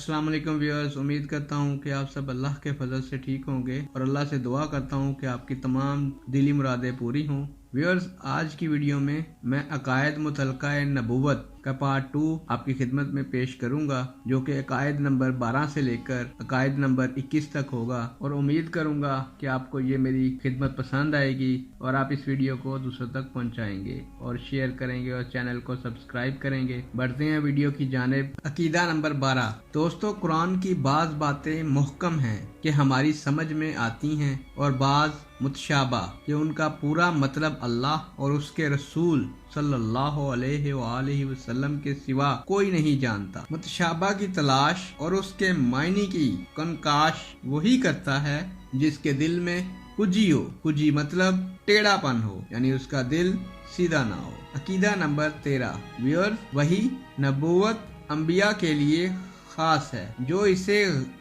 अस्सलाम वालेकुम व्यूअर्स, उम्मीद करता हूँ कि आप सब अल्लाह के फजल से ठीक होंगे और अल्लाह से दुआ करता हूँ कि आपकी तमाम दिली मुरादें पूरी हों। व्यूअर्स, आज की वीडियो में मैं अकायद मुतलका नबूवत का पार्ट 2 आपकी खिदमत में पेश करूंगा, जो कि अकायद नंबर 12 से लेकर अकायद नंबर 21 तक होगा और उम्मीद करूंगा कि आपको ये मेरी खिदमत पसंद आएगी और आप इस वीडियो को दूसरों तक पहुंचाएंगे और शेयर करेंगे और चैनल को सब्सक्राइब करेंगे। बढ़ते हैं वीडियो की जानिब। अकीदा नंबर 12। दोस्तों, कुरान की बाज बातें मुहकम हैं कि हमारी समझ में आती हैं और बाज मुतशाबा कि उनका पूरा मतलब अल्लाह और उसके रसूल सल्लल्लाहु अलैहि वसल्लम के सिवा कोई नहीं जानता। मुतशाबा की तलाश और उसके मायने की कंकाश वही करता है जिसके दिल में कुजी हो। कुजी मतलब टेढ़ापन हो, यानी उसका दिल सीधा ना हो। अकीदा नंबर 13। व्यूअर्स, वही नबूवत अंबिया के लिए खास है। जो इसे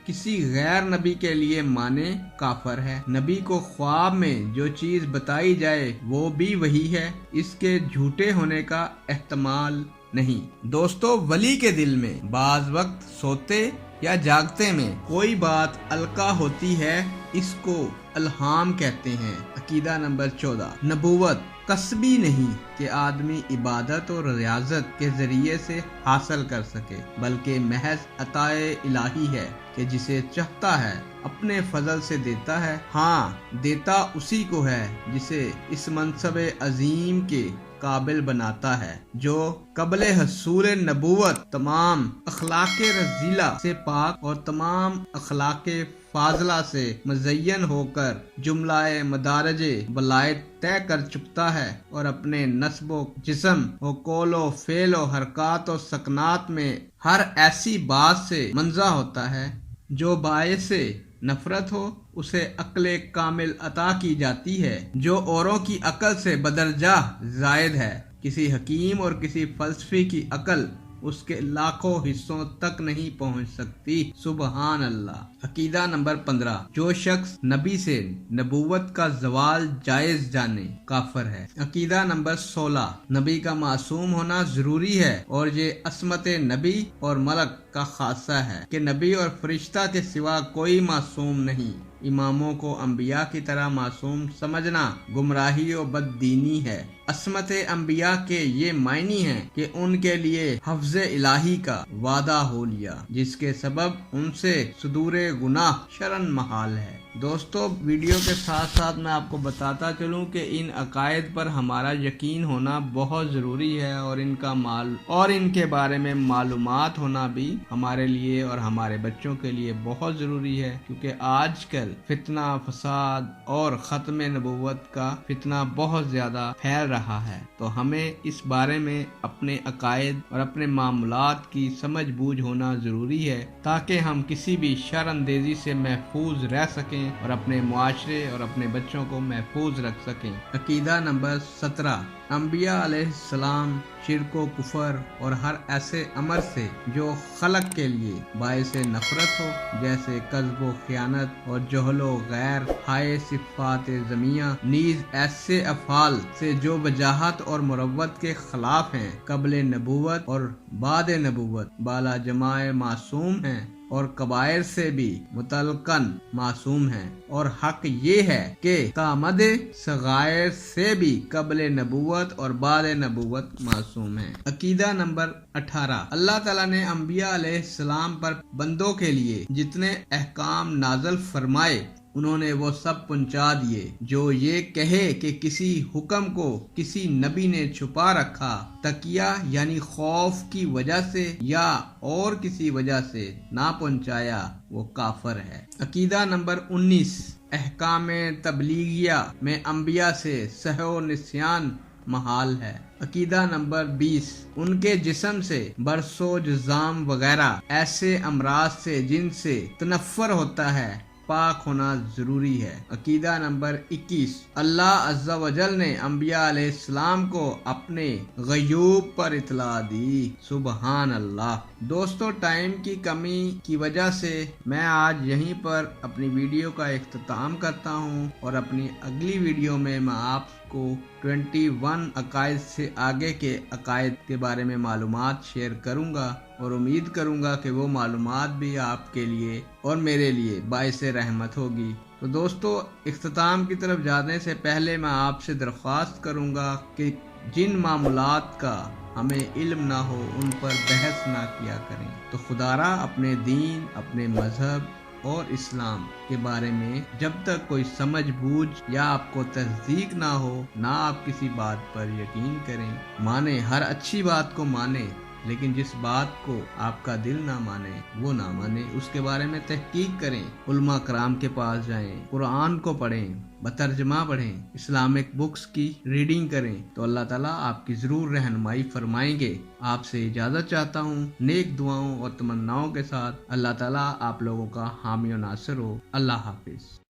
किसी गैर नबी के लिए माने काफर है। नबी को ख्वाब में जो चीज बताई जाए वो भी वही है, इसके झूठे होने का एहतमाल नहीं। दोस्तों, वली के दिल में बाज वक्त सोते या जागते में कोई बात अलका होती है, इसको अल्हाम कहते हैं। अकीदा नंबर 14। नबूवत कसबी नहीं कि आदमी इबादत और रियाजत के जरिए से हासिल कर सके, बल्कि महज अताए इलाही है कि जिसे चाहता है अपने फजल से देता है। हाँ, देता उसी को है जिसे इस मनसबे अजीम के काबिल बनाता है, जो कबल हसूल नबूवत तमाम अखलाके रजीला से पाक और तमाम अखलाके फाजला से मज़य्यन होकर जुमलाए मदारजे बलायत तय कर चुकता है और अपने नस्बो जिस्म और कौलो फेलो हरकत और सकनात में हर ऐसी बात से मंजा होता है जो बायस से नफरत हो, उसे अक्ल कामिल अता की जाती है जो औरों की अकल से बदरजा जायद है। किसी हकीम और किसी फलसफी की अकल उसके लाखों हिस्सों तक नहीं पहुंच सकती। सुबहान अल्लाह। अकीदा नंबर 15। जो शख्स नबी से नबूवत का जवाल जायज जाने काफर है। अकीदा नंबर 16। नबी का मासूम होना जरूरी है और ये असमत नबी और मलक का खासा है कि नबी और फरिश्ता के सिवा कोई मासूम नहीं। इमामों को अंबिया की तरह मासूम समझना गुमराही और बददीनी है। असमत अंबिया के ये मायने हैं कि उनके लिए हफ्ज़ इलाही का वादा हो लिया, जिसके सबब उनसे सुदूरे गुनाह शरन महाल है। दोस्तों, वीडियो के साथ साथ मैं आपको बताता चलूं कि इन अकायद पर हमारा यकीन होना बहुत ज़रूरी है और इनके बारे में मालूमात होना भी हमारे लिए और हमारे बच्चों के लिए बहुत ज़रूरी है, क्योंकि आजकल फितना फसाद और ख़त्म नबूवत का फितना बहुत ज़्यादा फैल रहा है। तो हमें इस बारे में अपने अकायद और अपने मामलात की समझ बूझ होना ज़रूरी है, ताकि हम किसी भी शर्अंदेज़ी से महफूज रह सकें और अपने मुआशरे और अपने बच्चों को महफूज रख सकें। अकीदा नंबर 17। अंबिया अलैहिस्सलाम शिर्को कुफर और हर ऐसे अमर से जो खलक के लिए बायस नफरत हो, जैसे कज़्ब खियानत और जहलो गैर हाय सिफ़ात ज़मिया, नीज ऐसे अफ़ाल से जो वजाहत और मुरव्वत के खिलाफ हैं, कबल नबूवत और बाद नबूवत बाला जमाए मासूम हैं और कबायर से भी मुतलकन मासूम हैं। और हक ये है कि तामद सगायर से भी कबल नबूवत और बाद नबूवत मासूम हैं। अकीदा नंबर 18। अल्लाह ताला ने अंबिया अलैहिस्सलाम पर बंदों के लिए जितने अहकाम नाज़िल फरमाए उन्होंने वो सब पहुंचा दिए। जो ये कहे कि किसी हुक्म को किसी नबी ने छुपा रखा, तकिया यानी खौफ की वजह से या और किसी वजह से ना पहुंचाया, वो काफर है। अकीदा नंबर 19। अहकाम तबलीगिया में अंबिया से सहओ निस्यान महाल है। अकीदा नंबर 20। उनके जिस्म से बरसो जुज़ाम वगैरह ऐसे अमराज से जिनसे तनफ्फर होता है पाक होना जरूरी है। अकीदा नंबर 21। अल्लाह अज़्ज़ा वजल ने अंबिया अलैहिस्सलाम को अपने गयूब पर इतला दी। सुबहान अल्लाह। दोस्तों, टाइम की कमी की वजह से मैं आज यहीं पर अपनी वीडियो का इख्तिताम करता हूं और अपनी अगली वीडियो में मैं आपको 21 अकायद से आगे के अकायद के बारे में मालूमात शेयर करूंगा। اور امید کروں گا کہ وہ معلومات بھی آپ کے لیے اور میرے لیے باعث رحمت ہوگی۔ تو دوستو، اختتام کی طرف جانے سے پہلے میں آپ سے درخواست کروں گا کہ جن معاملات کا ہمیں علم نہ ہو ان پر بحث نہ کیا کریں۔ تو خدا را اپنے دین، اپنے مذہب اور اسلام کے بارے میں جب تک کوئی سمجھ بوجھ یا آپ کو تصدیق نہ ہو، نہ آپ کسی بات پر یقین کریں۔ مانیں، ہر اچھی بات کو مانیں، لیکن جس بات کو آپ کا دل نہ مانے وہ نہ مانے۔ اس کے بارے میں تحقیق کریں، علماء کرام کے پاس جائیں، قرآن کو پڑھیں، بترجمہ پڑھیں، اسلامک بکس کی ریڈنگ کریں، تو اللہ تعالیٰ آپ کی ضرور رہنمائی فرمائیں گے۔ آپ سے اجازت چاہتا ہوں نیک دعاؤں اور تمناؤں کے ساتھ۔ اللہ تعالیٰ آپ لوگوں کا حامی و ناصر ہو۔ اللہ حافظ۔